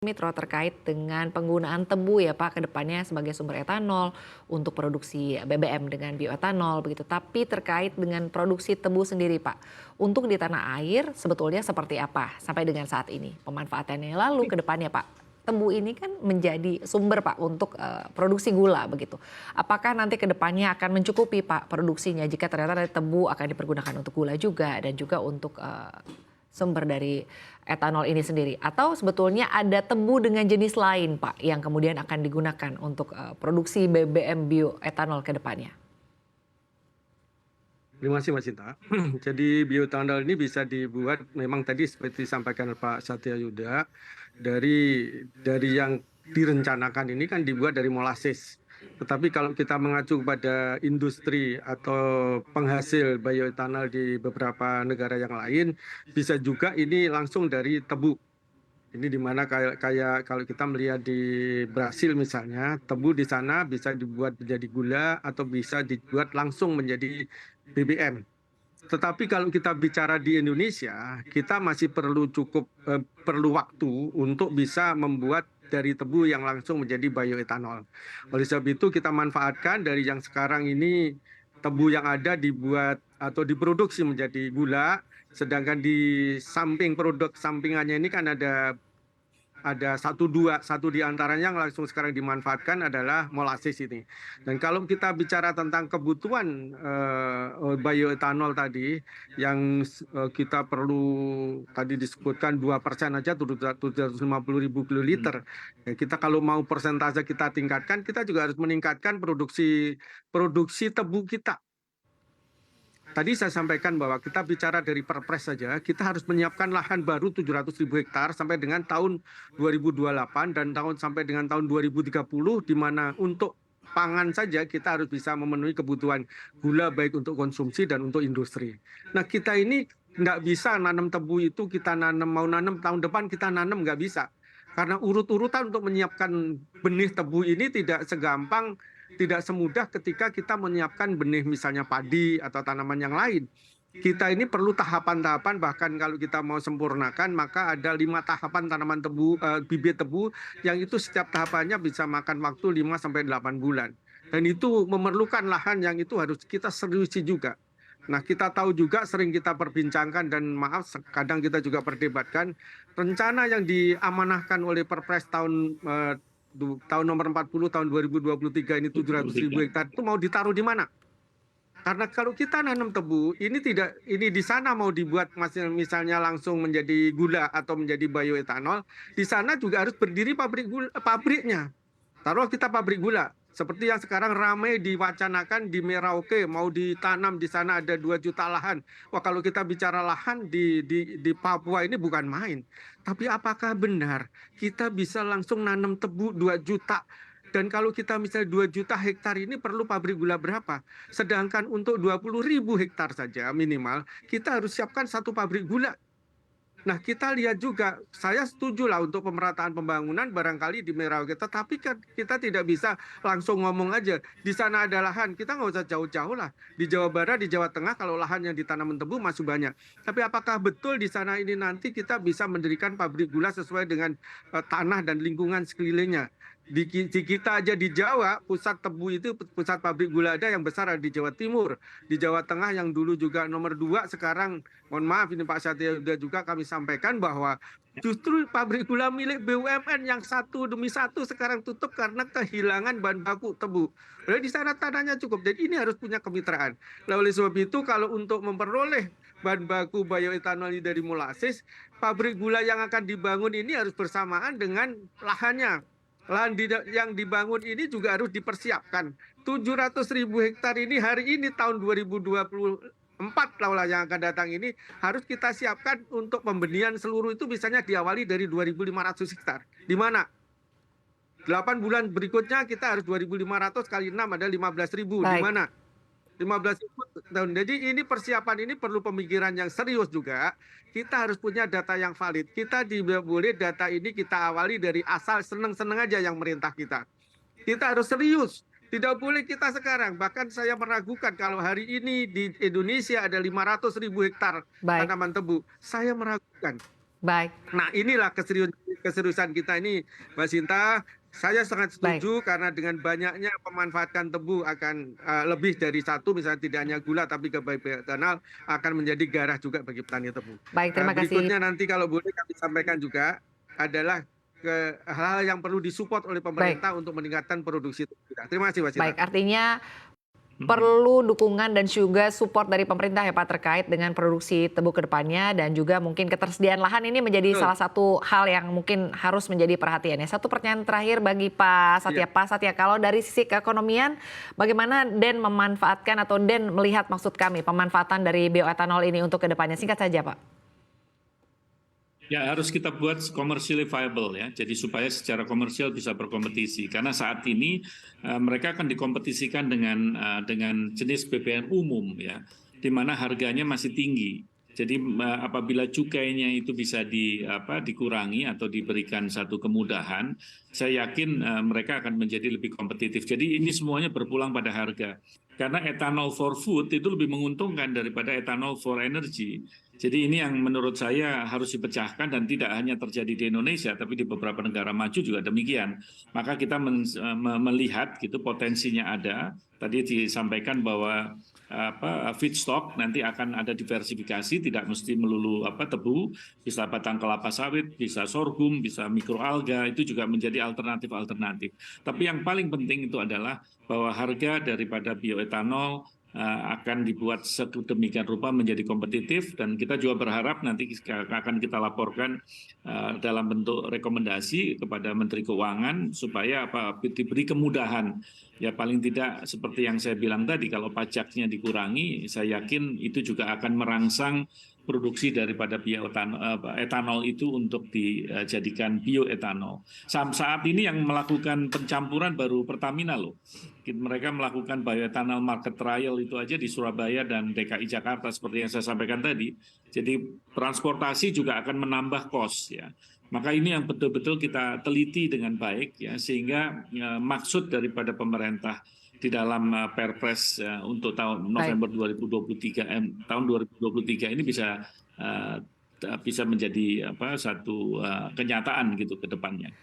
Mitro terkait dengan penggunaan tebu ya Pak ke depannya sebagai sumber etanol untuk produksi BBM dengan bioetanol begitu. Tapi terkait dengan produksi tebu sendiri Pak, untuk di tanah air sebetulnya seperti apa sampai dengan saat ini pemanfaatannya lalu ke depannya Pak? Tebu ini kan menjadi sumber Pak untuk produksi gula begitu. Apakah nanti ke depannya akan mencukupi Pak produksinya jika ternyata dari tebu akan dipergunakan untuk gula juga dan juga untuk sumber dari etanol ini sendiri? Atau sebetulnya ada tebu dengan jenis lain Pak yang kemudian akan digunakan untuk produksi BBM bioetanol ke depannya? Terima kasih Mas Sinta. Jadi bioetanol ini bisa dibuat memang tadi seperti disampaikan Pak Satya Yuda dari yang direncanakan ini kan dibuat dari molasses. Tetapi kalau kita mengacu pada industri atau penghasil bioetanol di beberapa negara yang lain, bisa juga ini langsung dari tebu. Ini di mana kayak kalau kita melihat di Brasil misalnya, tebu di sana bisa dibuat menjadi gula atau bisa dibuat langsung menjadi BBM. Tetapi kalau kita bicara di Indonesia, kita masih perlu waktu untuk bisa membuat dari tebu yang langsung menjadi bioetanol. Oleh sebab itu kita manfaatkan dari yang sekarang ini tebu yang ada dibuat atau diproduksi menjadi gula, sedangkan di samping produk sampingannya ini kan ada satu di antaranya yang langsung sekarang dimanfaatkan adalah molasses ini. Dan kalau kita bicara tentang kebutuhan bioetanol tadi, yang kita perlu tadi disebutkan 2% aja 750.000 kiloliter. Ya, kita kalau mau persentase kita tingkatkan, kita juga harus meningkatkan produksi tebu kita. Tadi saya sampaikan bahwa kita bicara dari Perpres saja, kita harus menyiapkan lahan baru 700.000 hektar sampai dengan tahun 2028 dan sampai dengan tahun 2030, di mana untuk pangan saja kita harus bisa memenuhi kebutuhan gula baik untuk konsumsi dan untuk industri. Nah kita ini nggak bisa nanam tebu itu kita mau nanam tahun depan kita nanam nggak bisa. Karena urut-urutan untuk menyiapkan benih tebu ini tidak semudah ketika kita menyiapkan benih misalnya padi atau tanaman yang lain. Kita ini perlu tahapan-tahapan, bahkan kalau kita mau sempurnakan maka ada 5 tahapan tanaman tebu, bibit tebu yang itu setiap tahapannya bisa makan waktu 5 sampai 8 bulan. Dan itu memerlukan lahan yang itu harus kita seriusi juga. Nah kita tahu juga sering kita perbincangkan dan maaf kadang kita juga perdebatkan rencana yang diamanahkan oleh Perpres tahun nomor 40 tahun 2023 ini 700.000 hektar itu mau ditaruh di mana? Karena kalau kita nanam tebu, ini di sana mau dibuat misalnya langsung menjadi gula atau menjadi bioetanol, di sana juga harus berdiri pabriknya. Taruh kita pabrik gula, seperti yang sekarang ramai diwacanakan di Merauke, mau ditanam di sana ada 2 juta lahan. Wah kalau kita bicara lahan di Papua ini bukan main. Tapi apakah benar kita bisa langsung nanam tebu 2 juta? Dan kalau kita misalnya 2 juta hektar ini perlu pabrik gula berapa? Sedangkan untuk 20.000 hektar saja minimal, kita harus siapkan 1 pabrik gula. Nah kita lihat juga, saya setuju lah untuk pemerataan pembangunan barangkali di Merauke, tetapi kan kita tidak bisa langsung ngomong aja, di sana ada lahan, kita nggak usah jauh-jauh lah. Di Jawa Barat, di Jawa Tengah kalau lahan yang ditanam tebu masih banyak. Tapi apakah betul di sana ini nanti kita bisa mendirikan pabrik gula sesuai dengan tanah dan lingkungan sekelilingnya? Di kita aja di Jawa, pusat tebu itu, pusat pabrik gula ada yang besar ada di Jawa Timur. Di Jawa Tengah yang dulu juga nomor 2, sekarang mohon maaf ini Pak Satya juga kami sampaikan bahwa justru pabrik gula milik BUMN yang satu demi satu sekarang tutup karena kehilangan bahan baku tebu. Padahal di sana tanahnya cukup, jadi ini harus punya kemitraan. Nah, oleh sebab itu kalau untuk memperoleh bahan baku bioetanol ini dari molasses, pabrik gula yang akan dibangun ini harus bersamaan dengan lahannya. Lahan yang dibangun ini juga harus dipersiapkan. 700.000 hektar ini hari ini tahun 2024 lah yang akan datang ini harus kita siapkan untuk pembenihan seluruh itu misalnya diawali dari 2.500 hektar. Di mana? 8 bulan berikutnya kita harus 2.500 kali 6 ada 15.000. Di mana? 15.000 tahun. Jadi ini persiapan ini perlu pemikiran yang serius juga. Kita harus punya data yang valid. Kita tidak boleh data ini kita awali dari asal seneng-seneng aja yang merintah kita. Kita harus serius. Tidak boleh kita sekarang. Bahkan saya meragukan kalau hari ini di Indonesia ada 500.000 hektar Baik. tanaman tebu. Saya meragukan. Baik, Nah, inilah keseriusan kita ini, Mbak Sinta. Saya sangat baik. setuju karena dengan banyaknya pemanfaatkan tebu akan lebih dari satu, misalnya tidak hanya gula tapi ke bioetanol akan menjadi garah juga bagi petani tebu. Baik, terima kasih. Berikutnya nanti kalau boleh kami sampaikan juga adalah hal-hal yang perlu disupport oleh Baik, pemerintah untuk meningkatkan produksi tebu kita. Terima kasih, Mbak Sinta. baik. Artinya perlu dukungan dan juga support dari pemerintah ya Pak terkait dengan produksi tebu ke depannya dan juga mungkin ketersediaan lahan ini menjadi Betul. salah satu hal yang mungkin harus menjadi perhatiannya. Satu pertanyaan terakhir bagi Pak Satya. Iya. Pak Satya, kalau dari sisi keekonomian bagaimana Den memanfaatkan atau Den melihat maksud kami pemanfaatan dari bioetanol ini untuk ke depannya? Singkat saja Pak. Ya, harus kita buat commercially viable ya. Jadi supaya secara komersial bisa berkompetisi. Karena saat ini mereka akan dikompetisikan dengan jenis BBM umum ya, di mana harganya masih tinggi. Jadi apabila cukainya itu bisa dikurangi atau diberikan satu kemudahan, saya yakin mereka akan menjadi lebih kompetitif. Jadi ini semuanya berpulang pada harga. Karena ethanol for food itu lebih menguntungkan daripada ethanol for energy. Jadi ini yang menurut saya harus dipecahkan dan tidak hanya terjadi di Indonesia, tapi di beberapa negara maju juga demikian. Maka kita melihat gitu potensinya ada. Tadi disampaikan bahwa feedstock nanti akan ada diversifikasi, tidak mesti melulu tebu, bisa batang kelapa sawit, bisa sorghum, bisa mikroalga, itu juga menjadi alternatif-alternatif. Tapi yang paling penting itu adalah bahwa harga daripada bioetanol akan dibuat sedemikian rupa menjadi kompetitif dan kita juga berharap nanti akan kita laporkan dalam bentuk rekomendasi kepada Menteri Keuangan supaya diberi kemudahan. Ya paling tidak seperti yang saya bilang tadi, kalau pajaknya dikurangi, saya yakin itu juga akan merangsang produksi daripada etanol itu untuk dijadikan bioetanol. Saat ini yang melakukan pencampuran baru Pertamina loh. Mereka melakukan bioetanol market trial itu aja di Surabaya dan DKI Jakarta seperti yang saya sampaikan tadi. Jadi transportasi juga akan menambah kos ya. Maka ini yang betul-betul kita teliti dengan baik ya, sehingga maksud daripada pemerintah di dalam Perpres untuk tahun November 2023 tahun 2023 ini bisa menjadi satu kenyataan gitu ke depannya.